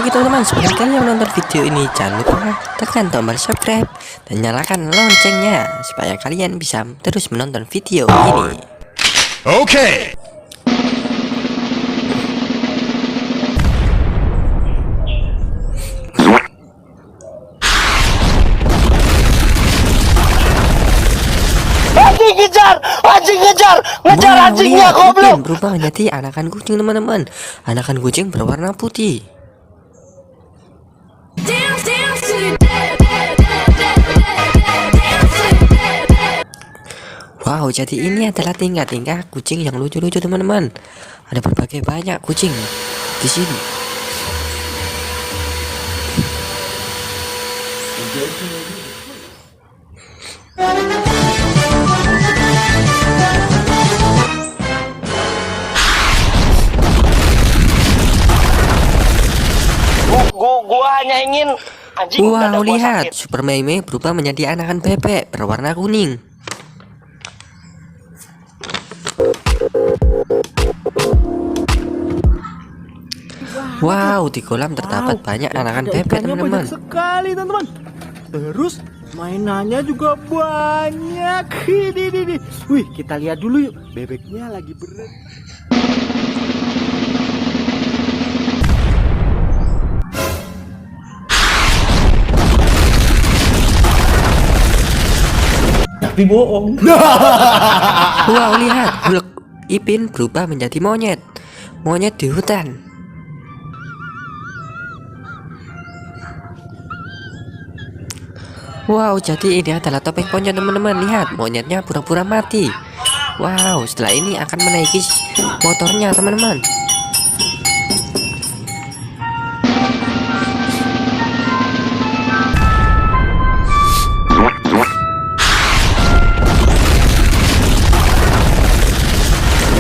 Oke teman-teman, sebelum kalian menonton video ini, jangan lupa tekan tombol subscribe dan nyalakan loncengnya supaya kalian bisa terus menonton video ini. Oke. Ngejar anjingnya goblok. Berubah menjadi anakan kucing teman-teman. Anakan kucing berwarna putih. Wow, jadi ini adalah tingkah-tingkah kucing yang lucu-lucu teman-teman. Ada berbagai banyak kucing di sini. Gua hanya ingin anjing. Wow, lihat, Super Mei berubah menjadi anakan bebek berwarna kuning. Wow, di kolam terdapat banyak anakan bebek teman-teman. Sekali teman-teman. Terus mainannya juga banyak. Ini. Wih, kita lihat dulu yuk. Bebeknya lagi berenang. Tapi bohong. Wow, lihat, Hulk Ipin berubah menjadi monyet. Monyet di hutan. Wow, jadi ini adalah topeng ponyo teman-teman. Lihat, monyetnya pura-pura mati. Wow, setelah ini akan menaiki motornya teman-teman.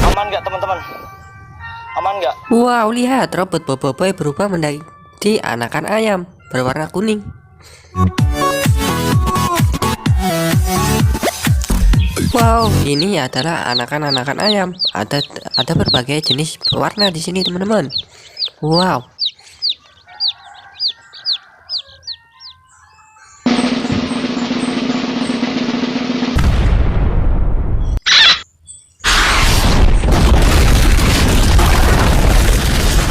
Aman nggak teman-teman? Aman nggak? Wow, lihat, robot Boboiboy berubah menjadi anakan ayam berwarna kuning. Wow, ini adalah anakan ayam. Ada berbagai jenis warna di sini teman-teman. Wow.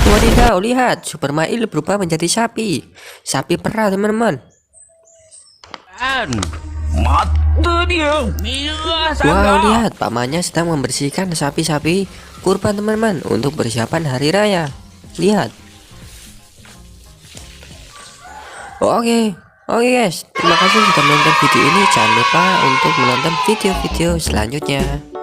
Wadidaw, lihat, Super Mail berubah menjadi sapi. Sapi perah teman-teman. Wow, lihat, pamannya sedang membersihkan sapi-sapi kurban teman-teman untuk persiapan hari raya. Lihat. Oke guys, terima kasih sudah menonton video ini. Jangan lupa untuk menonton video-video selanjutnya.